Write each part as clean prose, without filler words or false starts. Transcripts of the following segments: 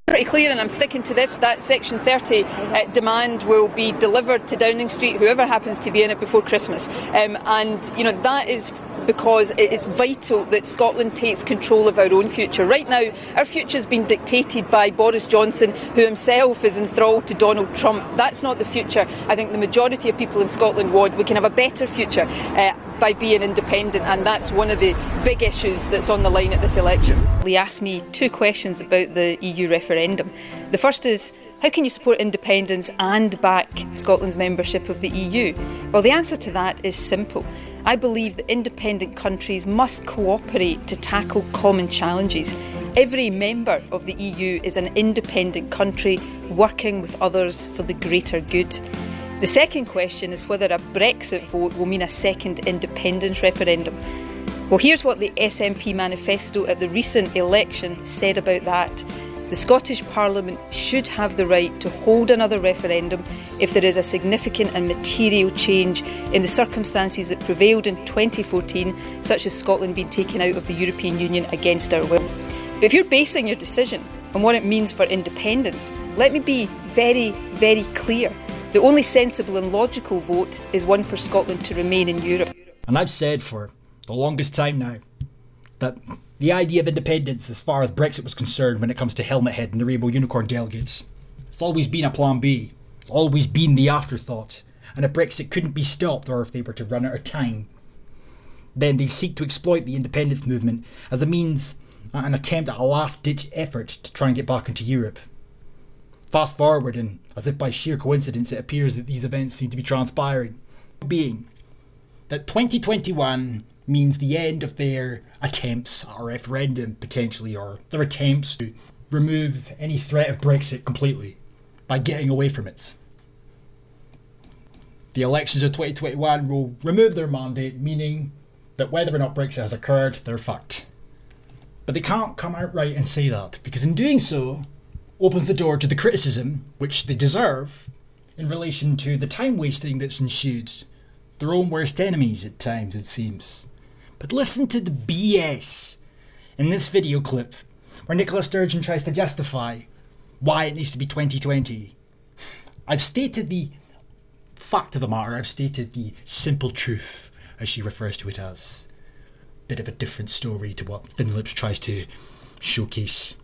Pretty clear, and I'm sticking to this, that Section 30 demand will be delivered to Downing Street, whoever happens to be in it, before Christmas. And, you know, that is because it is vital that Scotland takes control of our own future. Right now, our future has been dictated by Boris Johnson, who himself is enthralled to Donald Trump. That's not the future I think the majority of people in Scotland want. We can have a better future by being independent, and that's one of the big issues that's on the line at this election. He asked me two questions about the EU referendum. The first is, how can you support independence and back Scotland's membership of the EU? Well, the answer to that is simple. I believe that independent countries must cooperate to tackle common challenges. Every member of the EU is an independent country working with others for the greater good. The second question is whether a Brexit vote will mean a second independence referendum. Well, here's what the SNP manifesto at the recent election said about that. The Scottish Parliament should have the right to hold another referendum if there is a significant and material change in the circumstances that prevailed in 2014, such as Scotland being taken out of the European Union against our will. But if you're basing your decision on what it means for independence, let me be very, very clear. The only sensible and logical vote is one for Scotland to remain in Europe. And I've said for the longest time now that the idea of independence as far as Brexit was concerned when it comes to Helmet Head and the Rainbow Unicorn delegates, it's always been a plan B. It's always been the afterthought. And if Brexit couldn't be stopped, or if they were to run out of time, then they seek to exploit the independence movement as a means, an attempt at a last-ditch effort to try and get back into Europe. Fast forward, and as if by sheer coincidence it appears that these events seem to be transpiring. Being that 2021 means the end of their attempts at a referendum, potentially, or their attempts to remove any threat of Brexit completely by getting away from it. The elections of 2021 will remove their mandate, meaning that whether or not Brexit has occurred, they're fucked. But they can't come outright and say that, because in doing so, opens the door to the criticism, which they deserve, in relation to the time wasting that's ensued. Their own worst enemies at times, it seems. But listen to the BS in this video clip where Nicola Sturgeon tries to justify why it needs to be 2020. I've stated the fact of the matter, I've stated the simple truth, as she refers to it as. Bit of a different story to what Thin Lips tries to showcase.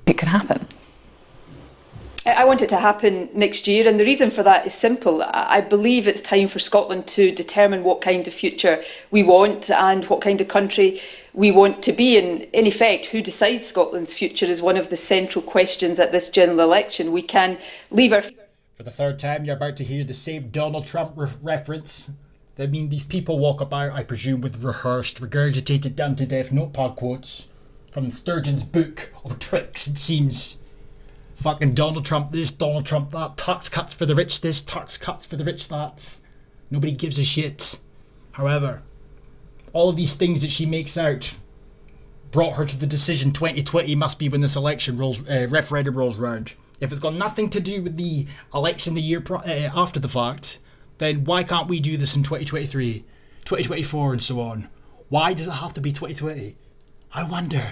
It could happen. I want it to happen next year, and the reason for that is simple. I believe it's time for Scotland to determine what kind of future we want and what kind of country we want to be. And in effect, who decides Scotland's future is one of the central questions at this general election. We can leave our... For the third time, you're about to hear the same Donald Trump reference. I mean, these people walk about, I presume, with rehearsed, regurgitated down to death notepad quotes from Sturgeon's book of tricks, it seems. Fucking Donald Trump this, Donald Trump that, tax cuts for the rich this, tax cuts for the rich that. Nobody gives a shit. However, all of these things that she makes out brought her to the decision 2020 must be when this election referendum rolls round. If it's got nothing to do with the election the year after the fact, then why can't we do this in 2023, 2024 and so on? Why does it have to be 2020? I wonder.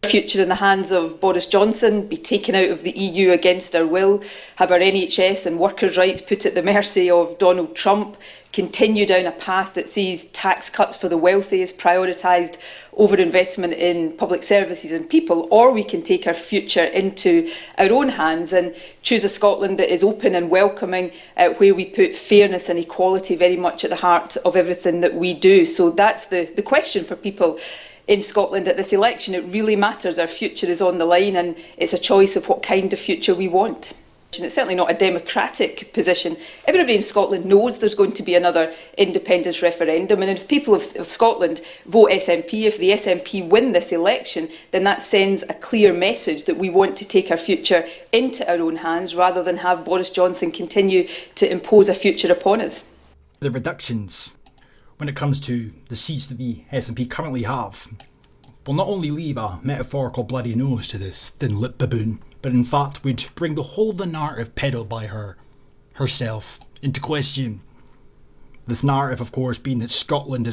Future in the hands of Boris Johnson, be taken out of the EU against our will, have our NHS and workers' rights put at the mercy of Donald Trump, continue down a path that sees tax cuts for the wealthiest prioritised over investment in public services and people, or we can take our future into our own hands and choose a Scotland that is open and welcoming, where we put fairness and equality very much at the heart of everything that we do. So that's the question for people in Scotland at this election. It really matters. Our future is on the line, and it's a choice of what kind of future we want. It's certainly not a democratic position. Everybody in Scotland knows there's going to be another independence referendum, and if people of Scotland vote SNP, if the SNP win this election, then that sends a clear message that we want to take our future into our own hands rather than have Boris Johnson continue to impose a future upon us. The reductions when it comes to the seats that the SNP currently have will not only leave a metaphorical bloody nose to this thin-lipped baboon, but in fact would bring the whole of the narrative peddled by herself into question. This narrative, of course, being that Scotland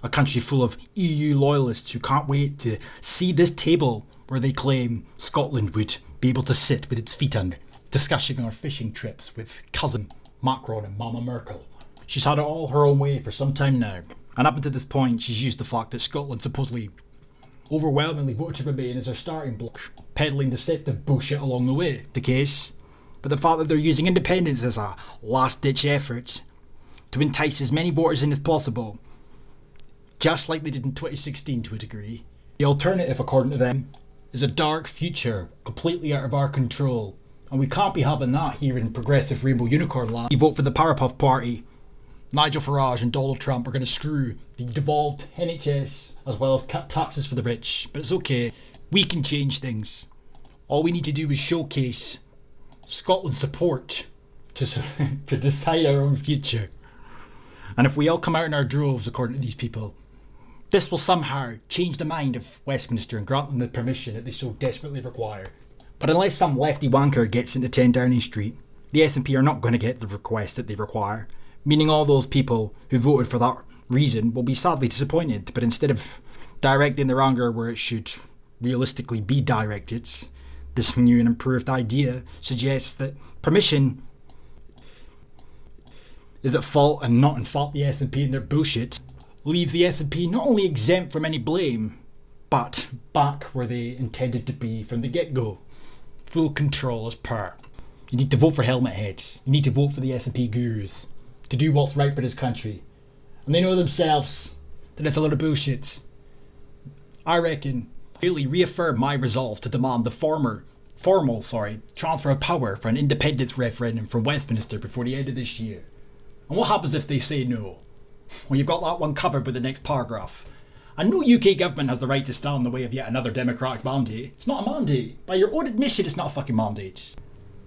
A country full of EU loyalists who can't wait to see this table where they claim Scotland would be able to sit with its feet under, discussing our fishing trips with cousin Macron and Mama Merkel. She's had it all her own way for some time now, and up until this point she's used the fact that Scotland supposedly overwhelmingly voted to remain as her starting block, peddling deceptive bullshit along the way. The case, but the fact that they're using independence as a last-ditch effort to entice as many voters in as possible, just like they did in 2016 to a degree. The alternative, according to them, is a dark future completely out of our control, and we can't be having that here in progressive Rainbow Unicorn land. You vote for the Powerpuff Party, Nigel Farage and Donald Trump are going to screw the devolved NHS as well as cut taxes for the rich, but it's okay, we can change things. All we need to do is showcase Scotland's support to decide our own future. And if we all come out in our droves, according to these people, this will somehow change the mind of Westminster and grant them the permission that they so desperately require. But unless some lefty wanker gets into 10 Downing Street, the SNP are not going to get the request that they require, meaning all those people who voted for that reason will be sadly disappointed. But instead of directing their anger where it should realistically be directed, this new and improved idea suggests that permission is at fault and not in fault the SNP and their bullshit, leaves the SNP not only exempt from any blame, but back where they intended to be from the get-go. Full control as per. You need to vote for Helmet Head. You need to vote for the SNP gurus to do what's right for this country. And they know themselves that it's a lot of bullshit. I reckon really reaffirm my resolve to demand the formal transfer of power for an independence referendum from Westminster before the end of this year. And what happens if they say no? Well, you've got that one covered with the next paragraph. And no UK government has the right to stand in the way of yet another democratic mandate. It's not a mandate. By your own admission, it's not a fucking mandate.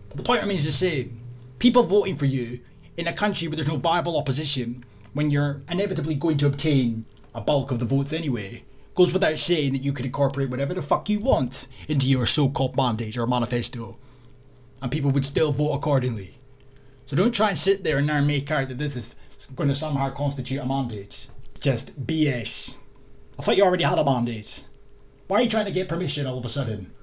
But the point remains the same. People voting for you in a country where there's no viable opposition, when you're inevitably going to obtain a bulk of the votes anyway, goes without saying that you can incorporate whatever the fuck you want into your so-called mandate or manifesto. And people would still vote accordingly. So don't try and sit there and now make out that this is going to somehow constitute a mandate. It's just BS. I thought you already had a mandate. Why are you trying to get permission all of a sudden?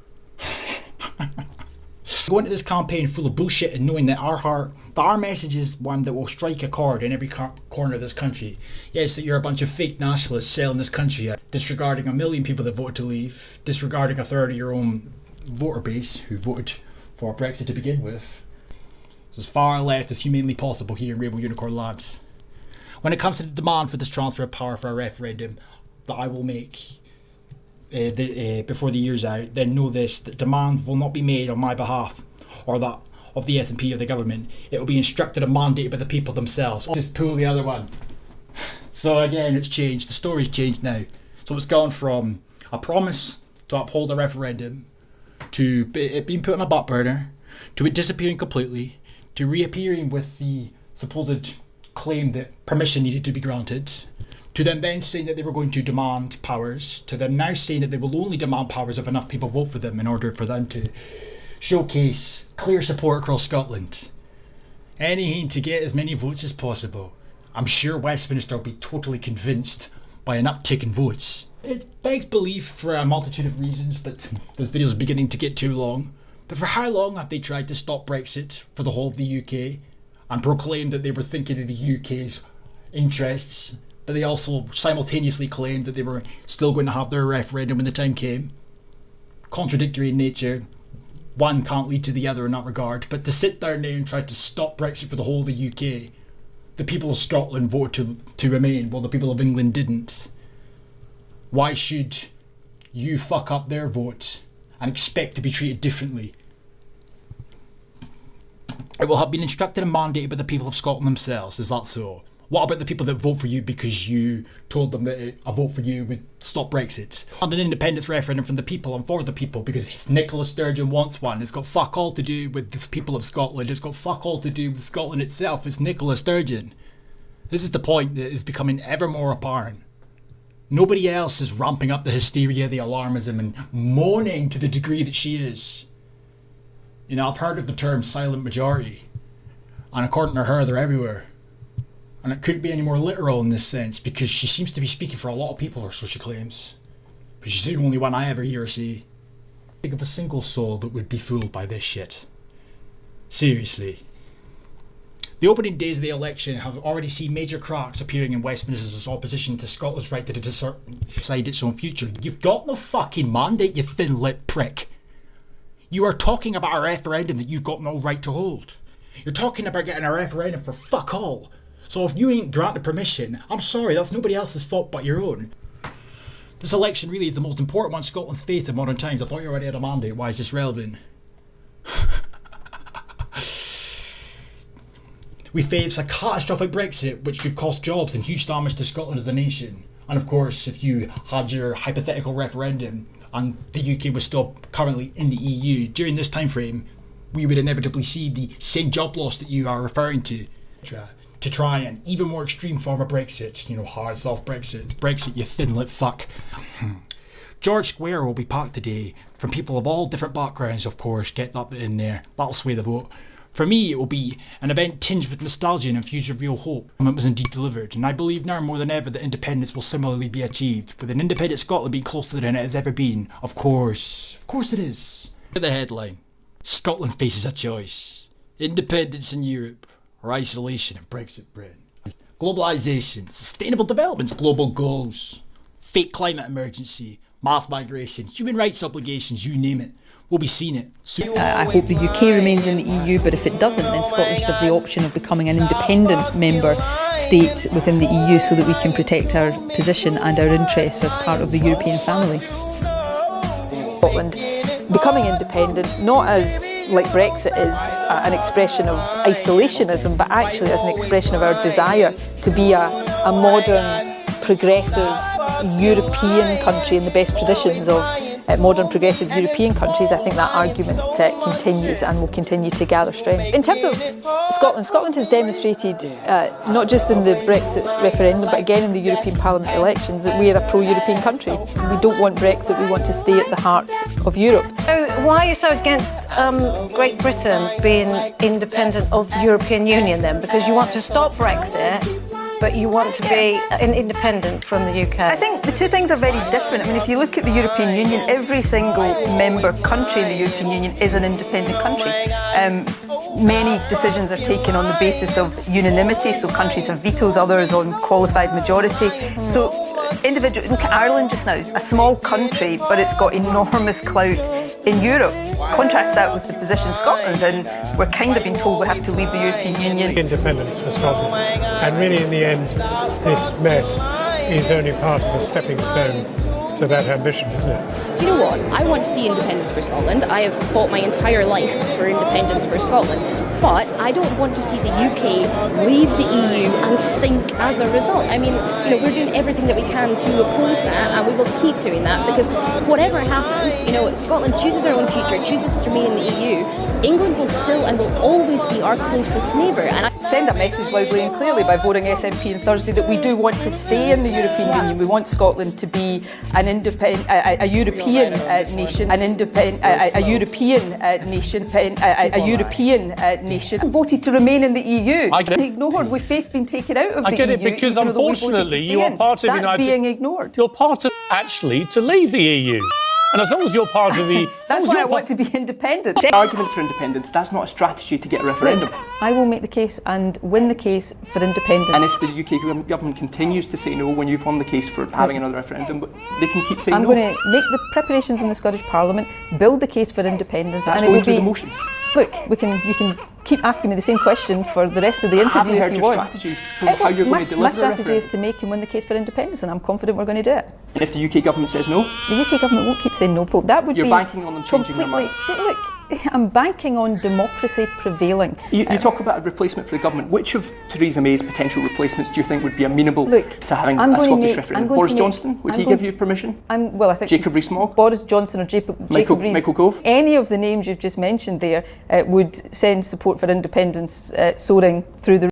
Going into this campaign full of bullshit and knowing that our message is one that will strike a chord in every corner of this country. Yes, that you're a bunch of fake nationalists selling this country, disregarding a million people that voted to leave, disregarding a third of your own voter base who voted for Brexit to begin with. It's as far left as humanly possible here in Rainbow Unicorn land. When it comes to the demand for this transfer of power for a referendum that I will make before the year's out, then know this, that demand will not be made on my behalf or that of the SNP or the government. It will be instructed and mandated by the people themselves. Just pull the other one. So again, it's changed. The story's changed now. So it's gone from a promise to uphold a referendum to it being put on a back burner, to it disappearing completely, to reappearing with the supposed claim that permission needed to be granted, to them then saying that they were going to demand powers, to them now saying that they will only demand powers if enough people vote for them in order for them to showcase clear support across Scotland. Anything to get as many votes as possible. I'm sure Westminster will be totally convinced by an uptick in votes. It begs belief for a multitude of reasons, but this video is beginning to get too long. But for how long have they tried to stop Brexit for the whole of the UK and proclaimed that they were thinking of the UK's interests, but they also simultaneously claimed that they were still going to have their referendum when the time came? Contradictory in nature. One can't lead to the other in that regard, but to sit down there and try to stop Brexit for the whole of the UK, the people of Scotland voted to remain while the people of England didn't. Why should you fuck up their vote and expect to be treated differently? It will have been instructed and mandated by the people of Scotland themselves, is that so? What about the people that vote for you because you told them that a vote for you would stop Brexit? And an independence referendum from the people and for the people because Nicola Sturgeon wants one. It's got fuck all to do with the people of Scotland. It's got fuck all to do with Scotland itself. It's Nicola Sturgeon. This is the point that is becoming ever more apparent. Nobody else is ramping up the hysteria, the alarmism and moaning to the degree that she is. You know, I've heard of the term silent majority, and according to her, they're everywhere. And it couldn't be any more literal in this sense, because she seems to be speaking for a lot of people, or so she claims. But she's the only one I ever hear her say. Think of a single soul that would be fooled by this shit. Seriously. The opening days of the election have already seen major cracks appearing in Westminster's opposition to Scotland's right to decide its own future. You've got no fucking mandate, you thin-lipped prick. You are talking about a referendum that you've got no right to hold. You're talking about getting a referendum for fuck all. So if you ain't granted permission, I'm sorry, that's nobody else's fault but your own. This election really is the most important one Scotland's faced in modern times. I thought you already had a mandate. Why is this relevant? We face a catastrophic Brexit, which could cost jobs and huge damage to Scotland as a nation. And of course, if you had your hypothetical referendum and the UK was still currently in the EU, during this time frame, we would inevitably see the same job loss that you are referring to try an even more extreme form of Brexit. You know, hard soft Brexit. Brexit, you thin-lipped fuck. George Square will be packed today from people of all different backgrounds, of course. Get that bit in there. That'll sway the vote. For me, it will be an event tinged with nostalgia and infused with real hope. It was indeed delivered, and I believe now more than ever that independence will similarly be achieved, with an independent Scotland being closer than it has ever been. Of course it is. Look at the headline. Scotland faces a choice. Independence in Europe, or isolation in Brexit Britain. Globalisation, sustainable development, global goals, fake climate emergency, mass migration, human rights obligations, you name it. We'll be seeing it soon. I hope the UK remains in the EU, but if it doesn't, then Scotland should have the option of becoming an independent member state within the EU so that we can protect our position and our interests as part of the European family. Scotland becoming independent, not as like Brexit is an expression of isolationism, but actually as an expression of our desire to be a modern, progressive European country in the best traditions of modern progressive European countries. I think that argument continues and will continue to gather strength. In terms of Scotland, Scotland has demonstrated, not just in the Brexit referendum, but again in the European Parliament elections, that we are a pro-European country. We don't want Brexit, we want to stay at the heart of Europe. So why are you so against Great Britain being independent of the European Union then? Because you want to stop Brexit, but you want to be independent from the UK. I think the two things are very different. I mean, if you look at the European Union, every single member country in the European Union is an independent country. Many decisions are taken on the basis of unanimity, so countries have vetoes, others on qualified majority. So individual, look at Ireland just now, a small country, but it's got enormous clout in Europe. Contrast that with the position Scotland's in. We're kind of being told we have to leave the European Union. Independence for Scotland, and really in the end this mess is only part of a stepping stone to that ambition, isn't it? Do you know what? I want to see independence for Scotland. I have fought my entire life for independence for Scotland. But I don't want to see the UK leave the EU and sink as a result. I mean, you know, we're doing everything that we can to oppose that, and we will keep doing that, because whatever happens, you know, Scotland chooses our own future, chooses to remain in the EU, England will still and will always be our closest neighbour. And send a message loudly and clearly by voting SNP on Thursday that we do want to stay in the European Union. We want Scotland to be an independent, a European nation, an independent, a European nation, a European nation, and voted to remain in the EU. I get it. Ignored. We've been taken out of the EU. I get it, because unfortunately you are part of the United... That's being ignored. You're part of actually to leave the EU. And as long as you're part of the... That's why I want to be independent. Argument for independence, that's not a strategy to get a referendum. I will make the case and win the case for independence. And if the UK government continues to say no when you've won the case for having another referendum, but they can keep saying no. I'm going to make the preparations in the Scottish Parliament, build the case for independence, that's and it will through be... the motions. Look, you can keep asking me the same question for the rest of the interview if you want. Strategy for how you're going to deliver my strategy is to make and win the case for independence, and I'm confident we're going to do it. And if the UK government says no? The UK government won't keep saying no, Paul. That would You're be banking on them changing their mind. Look, I'm banking on democracy prevailing. You talk about a replacement for the government. Which of Theresa May's potential replacements do you think would be amenable to having a Scottish referendum? Boris Johnson? Would he give you permission? I think Jacob Rees-Mogg? Boris Johnson or Jacob Rees. Michael Gove? Any of the names you've just mentioned there would send support for independence soaring through the